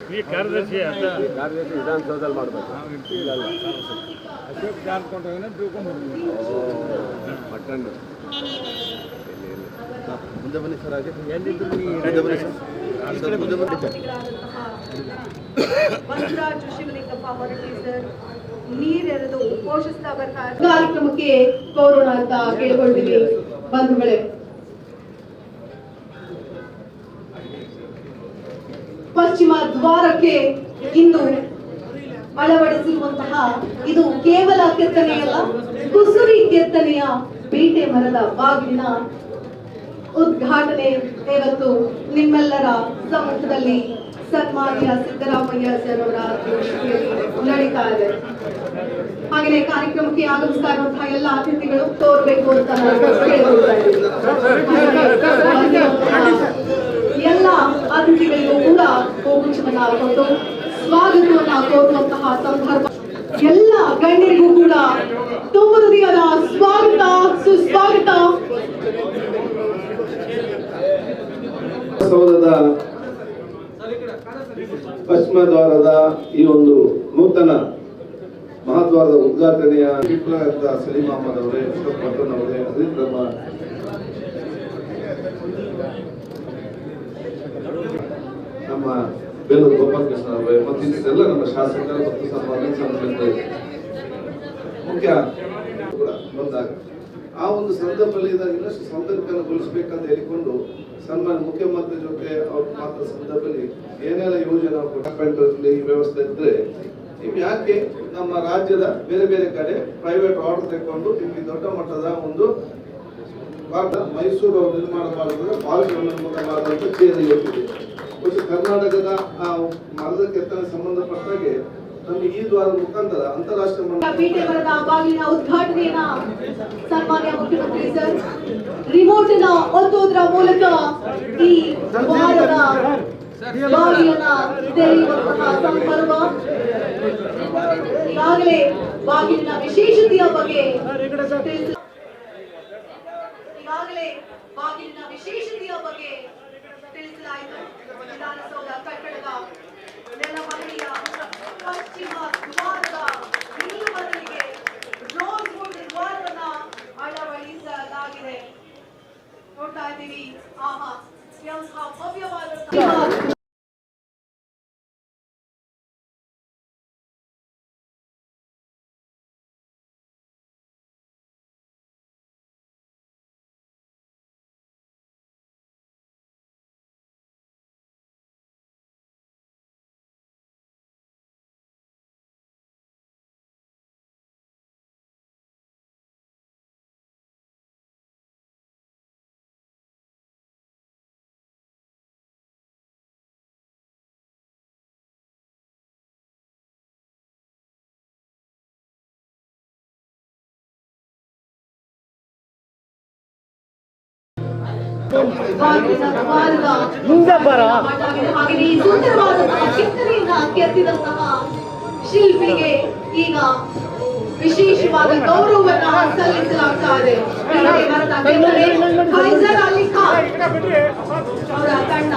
ಈ ಕಾರ್ಯದರ್ಶಿ ಕಾರ್ಯದರ್ಶಿ ವಿಧಾನಸೌಧದಲ್ಲಿ ಮಾಡಬೇಕು. ಅಶೋಕ್ ಜಾರ್ಕೊಂಡ್ರೆ ತಿಳ್ಕೊಂಡ್ಬಿಡ್ತೀವಿ. ಮಟ್ಟಂಡು ಮುಂದೆ ಬನ್ನಿ ಸರ್. ಹಾಗೆ ಎಲ್ಲಿದ್ರು ಬಸವರಾಜ್ ಶಿವಲಿಂಗಪ್ಪ ಹೊರಟ್ಟಿ ಸರ್ ನೀರೆರೆದು ಪೋಷಿಸ್ತಾ ಬರ್ತಾರೆ. ಕಾರ್ಯಕ್ರಮಕ್ಕೆ ಕೋರೋನಾ ಅಂತ ಕೇಳ್ಕೊಳ್ತೀವಿ ಬಂಧುಗಳೇ. ಪಶ್ಚಿಮ ದ್ವಾರಕ್ಕೆ ಇಂದು ಅಳವಡಿಸಿರುವಂತಹ ಇದು ಕೇವಲ ಕೆತ್ತನೆಯಲ್ಲ, ಕುಸುರಿ ಕೆತ್ತನೆಯ ಬೀಟೆ ಮರದ ಬಾಗಿಲಿನ ಉದ್ಘಾಟನೆ ಇವತ್ತು ನಿಮ್ಮೆಲ್ಲರ ಸಮ್ಮುಖದಲ್ಲಿ ಸನ್ಮಾನ್ಯ ಸಿದ್ದರಾಮಯ್ಯ ಸರ್ ಅವರ ಅಧ್ಯಕ್ಷತೆಯಲ್ಲಿ ನಡೀತಾ ಇದೆ. ಹಾಗೆಯೇ ಕಾರ್ಯಕ್ರಮಕ್ಕೆ ಆಗಮಿಸ್ತಾ ಇರುವಂತಹ ಎಲ್ಲ ಅತಿಥಿಗಳು ತೋರ್ಬೇಕು ಅಂತ ಎಲ್ಲ ಅತಿಥಿಗಳಿಗೂ ಕೂಡ ಹೂಗುಚ್ಛವನ್ನ ಕೊಟ್ಟು ಸ್ವಾಗತವನ್ನ ಕೋರುವಂತಹ ಸಂದರ್ಭ. ಎಲ್ಲ ಗಣ್ಯರಿಗೂ ಕೂಡ ತುಂಬ ಹೃದಯದ ಸ್ವಾಗತ, ಸುಸ್ವಾಗತ. ಸೌಧದ ಪಶ್ಚಿಮ ದ್ವಾರದ ಈ ಒಂದು ನೂತನ ಮಹಾದ್ವಾರದ ಉದ್ಘಾಟನೆಯ ವಿಪ್ಲವ ಸಲೀಂ ಅಹಮದ್ ಅವರೇ, ಅಶೋಕ್ ಪಟ್ಟಣ್ ಅವರೇ, ನಮ್ಮ ಬೇಲೂರು ಗೋಪಾಲಕೃಷ್ಣ ಅವರೇ ಮತ್ತು ಇನ್ನಿಷ್ಟೆಲ್ಲ ನಮ್ಮ ಶಾಸಕರು ಮತ್ತು ಸಂಬಂಧಿತ ಮುಖ್ಯ ಕೂಡ ಬಂದಾಗ ಆ ಒಂದು ಸಂದರ್ಭದಲ್ಲಿ ಇನ್ನಷ್ಟು ಸಂಪರ್ಕಗೊಳಿಸಬೇಕಂತ ಹೇಳಿಕೊಂಡು ಸನ್ಮಾನ್ಯ ಮುಖ್ಯಮಂತ್ರಿ ಜೊತೆ ಅವ್ರ ಮಾತ್ರ ಸಂದರ್ಭದಲ್ಲಿ ಏನೆಲ್ಲ ಯೋಜನೆ ಈ ವ್ಯವಸ್ಥೆ ಇದ್ರೆ ನೀವು ಯಾಕೆ ನಮ್ಮ ರಾಜ್ಯದ ಬೇರೆ ಬೇರೆ ಕಡೆ ಪ್ರೈವೇಟ್ ಆರ್ಡರ್ ತೆಗೆದುಕೊಂಡು ನಿಮಗೆ ದೊಡ್ಡ ಮಟ್ಟದ ಒಂದು ಮೈಸೂರು ನಿರ್ಮಾಣ ಮಾಡಿದ್ರೆ ಪಾಲಿಕೆ ಚೇರಿ ಹೋಗ್ತಿದೆ. ಕರ್ನಾಟಕದ ಮರದ ಕೆತ್ತನೆ ಸಂಬಂಧಪಟ್ಟಾಗೆ ನಮಗೆ ಈ ದ್ವಾರದ ಮುಖಾಂತರ ಅಂತಾರಾಷ್ಟ್ರೀಯ ಬೀಟೆ ಮರದ ಬಾಗಿಲಿನ ಉದ್ಘಾಟನೆಯನ್ನ ಸನ್ಮಾನ್ಯ ಮುಖ್ಯಮಂತ್ರಿ ಸರ್ ರಿಮೋಟ್ ನ ಒತ್ತುವುದರ ಮೂಲಕ ಈ ದ್ವಾರದ ಬಾಗಿಲನ್ನ ತೆರೆಯುವಂತಹ ಸಂದರ್ಭ. ಈಗಾಗಲೇ ಬಾಗಿಲಿನ ವಿಶೇಷತೆಯ ಬಗ್ಗೆ ತಿಳಿಸಲಾಯಿತು. ವಿಧಾನಸೌಧ ಕಟ್ಟಡದ ನೆಲಮಹಡಿಯ ಪಶ್ಚಿಮ ದ್ವಾರದ ನಿಲುವರಿಗೆ ರೋಸ್ವುಡ್ ದ್ವಾರವನ್ನ ಅಳವಡಿಸಲಾಗಿದೆ. ನೋಡ್ತಾ ಇದ್ದೀವಿ. ಆಹಾ, ಎಂತಹ ಭವ್ಯವಾದ ಹಾಗೆ ಈ ಸುಂದರವಾದಂತಹ ಕೆತ್ತನೆಯನ್ನ ಕೆತ್ತಿದಂತಹ ಶಿಲ್ಪಿಗೆ ಈಗ ವಿಶೇಷವಾದ ಗೌರವವನ್ನ ಸಲ್ಲಿಸಲಾಗ್ತಾ ಇದೆ. ಫೈಜರ್ ಅಲಿ ಖಾನ್ ಅವರ ತಂಡ